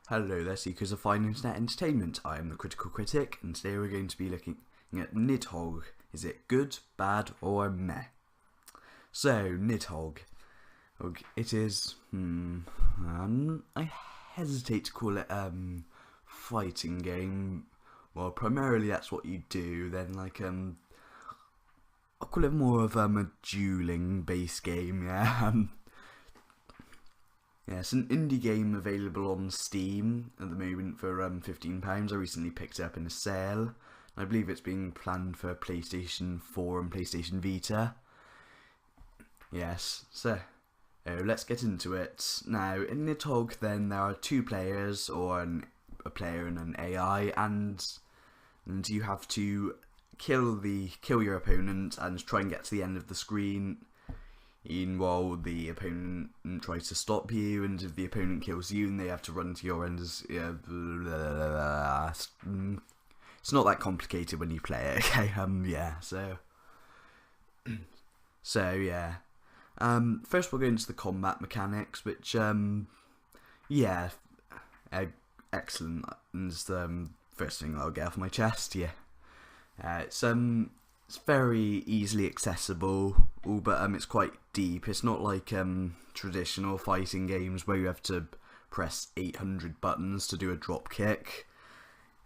Hello there, seekers of fine internet entertainment. I am the Critical Critic, and today we're going to be looking at Niddhogg. Is it good, bad, or meh? So, Niddhogg. It is, I hesitate to call it fighting game. Well, primarily that's what you do. Then, I'll call it more of a dueling based game. Yeah. Yeah, it's an indie game available on Steam at the moment for £15. I recently picked it up in a sale. I believe it's being planned for PlayStation 4 and PlayStation Vita. Yes, so let's get into it. Now, in Niddhogg then there are two players, or a player and an AI, and you have to kill your opponent and try and get to the end of the screen while the opponent tries to stop you, and if the opponent kills you, and they have to run to your end. It's not that complicated when you play it. Okay, yeah. Yeah. First we'll go into the combat mechanics, which yeah, excellent. And it's the first thing I'll get off my chest. Yeah, it's very easily accessible, but it's quite deep. It's not like traditional fighting games where you have to press 800 buttons to do a drop kick.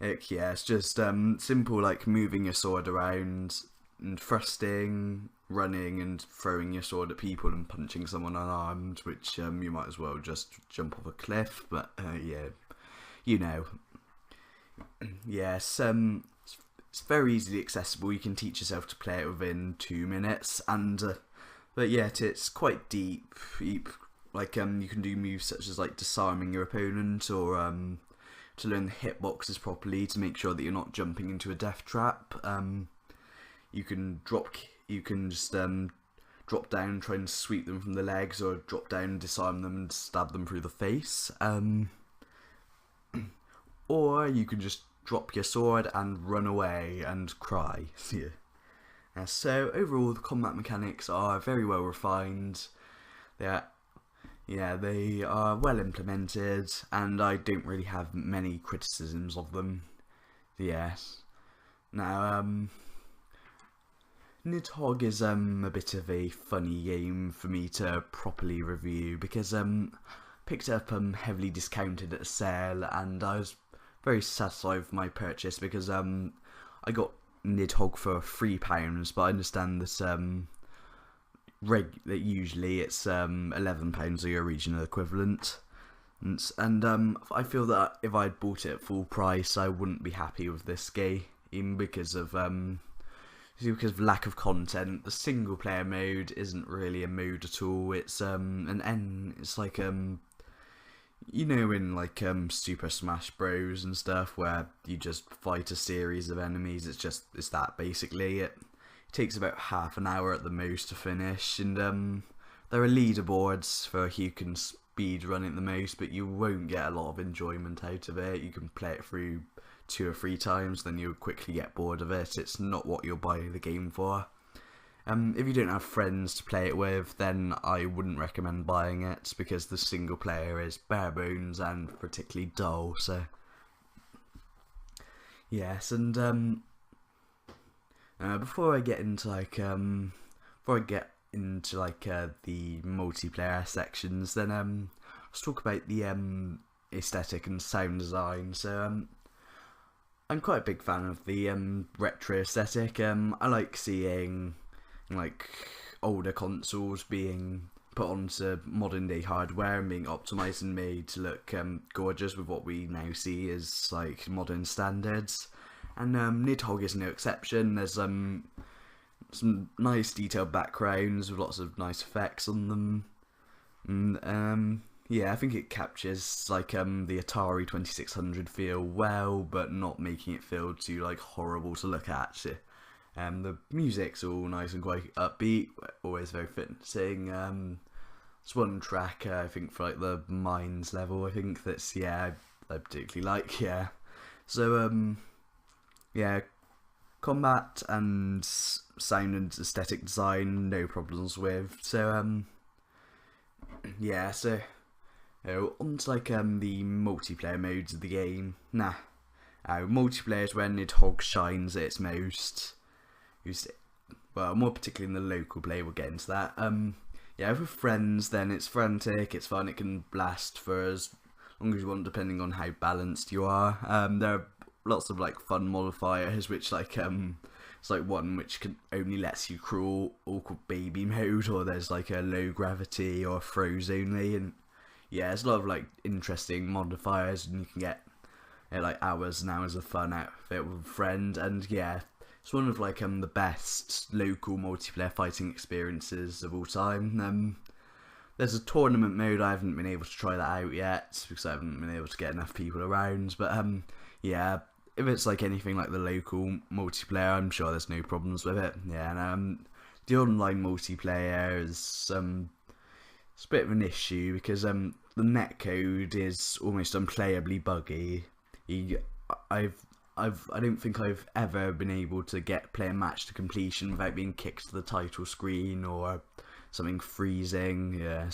Yeah, it's just simple, like moving your sword around and thrusting, running and throwing your sword at people and punching someone unarmed, which you might as well just jump off a cliff, but yeah, you know. Yes, it's very easily accessible. You can teach yourself to play it within 2 minutes, and but yet it's quite deep. Like you can do moves such as like disarming your opponent, or to learn the hitboxes properly to make sure that you're not jumping into a death trap. You can just drop down, try and sweep them from the legs, or drop down, disarm them, and stab them through the face. Or you can just drop your sword and run away and cry. Yeah. So overall, the combat mechanics are very well refined. They are well implemented, and I don't really have many criticisms of them. Yes. Now, Niddhogg is a bit of a funny game for me to properly review, because picked it up heavily discounted at a sale, and I was very satisfied with my purchase, because I got Niddhogg for £3, but I understand that that usually it's £11 or your regional equivalent, and I feel that if I'd bought it at full price, I wouldn't be happy with this game because of lack of content. The single player mode isn't really a mode at all. It's it's like you know, in like Super Smash Bros and stuff, where you just fight a series of enemies. It's that basically. It takes about half an hour at the most to finish, and there are leaderboards for who can speed run it the most, but you won't get a lot of enjoyment out of it. You can play it through 2 or 3 times, then you'll quickly get bored of it. It's not what you're buying the game for. If you don't have friends to play it with, then I wouldn't recommend buying it, because the single player is bare bones and particularly dull. So yes, and before I get into the multiplayer sections, then let's talk about the aesthetic and sound design. So I'm quite a big fan of the retro aesthetic. I like seeing like older consoles being put onto modern day hardware and being optimized and made to look gorgeous with what we now see as like modern standards, and Niddhogg is no exception. There's some nice detailed backgrounds with lots of nice effects on them, and yeah, I think it captures like the Atari 2600 feel well, but not making it feel too like horrible to look at. The music's all nice and quite upbeat, always very fitting. It's one track, I think, for like the Mines level, I think that's, yeah, I particularly like, yeah. So, yeah, combat and sound and aesthetic design, no problems with. So, yeah, so On to like the multiplayer modes of the game. Multiplayer is where Niddhogg shines at its most. Well, more particularly in the local play, we'll get into that. Yeah, with friends, then it's frantic, it's fun, it can last for as long as you want, depending on how balanced you are. There are lots of like fun modifiers, which like it's like one which can only lets you crawl, or called baby mode, or there's like a low gravity or froze only, and yeah, there's a lot of like interesting modifiers, and you can get like hours and hours of fun out of it with a friend, and yeah, it's one of like the best local multiplayer fighting experiences of all time. There's a tournament mode. I haven't been able to try that out yet because I haven't been able to get enough people around, but yeah, if it's like anything like the local multiplayer, I'm sure there's no problems with it. Yeah, and the online multiplayer is it's a bit of an issue because the netcode is almost unplayably buggy. I don't think I've ever been able to play a match to completion without being kicked to the title screen or something freezing. Yeah,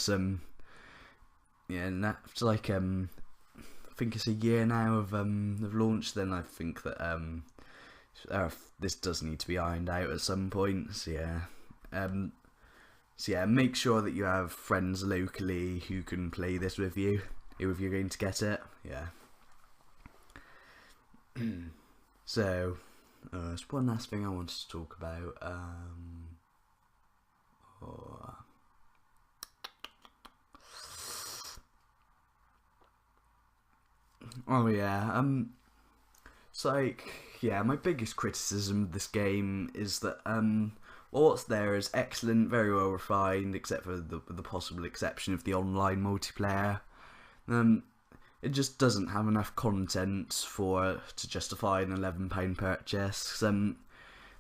yeah, and after like I think it's a year now of launch, then I think that this does need to be ironed out at some point. So yeah, make sure that you have friends locally who can play this with you if you're going to get it. Yeah. So, there's one last thing I wanted to talk about. Oh yeah, it's like, yeah, my biggest criticism of this game is that what's there is excellent, very well refined, except for the possible exception of the online multiplayer. It just doesn't have enough content to justify an £11 purchase.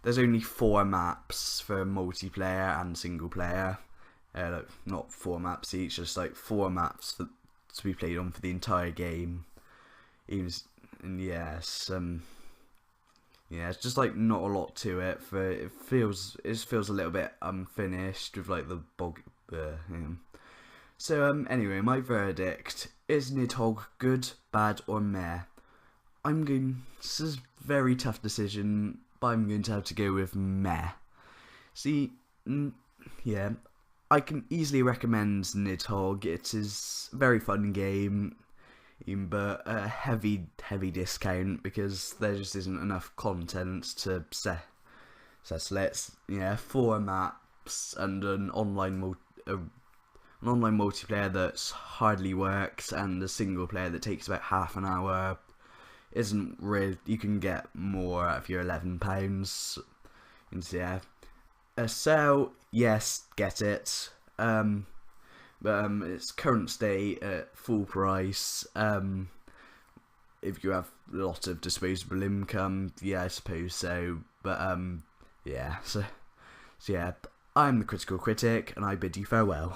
There's only 4 maps for multiplayer and single player. Like, not 4 maps each, just like 4 maps to be played on for the entire game. And yes, yeah, it's just like not a lot to it. It feels a little bit unfinished with like the bog. So anyway, my verdict is Niddhogg good, bad, or meh? This is a very tough decision, but I'm going to have to go with meh. See, yeah, I can easily recommend Niddhogg. It is a very fun game, but a heavy discount because there just isn't enough content to settle it. Yeah, 4 maps and an online multiplayer that hardly works, and a single player that takes about half an hour isn't really. You can get more out of your £11. And yeah, so yes, get it. But its current state at full price. If you have a lot of disposable income, yeah, I suppose so. But yeah, so yeah, I'm the Critical Critic, and I bid you farewell.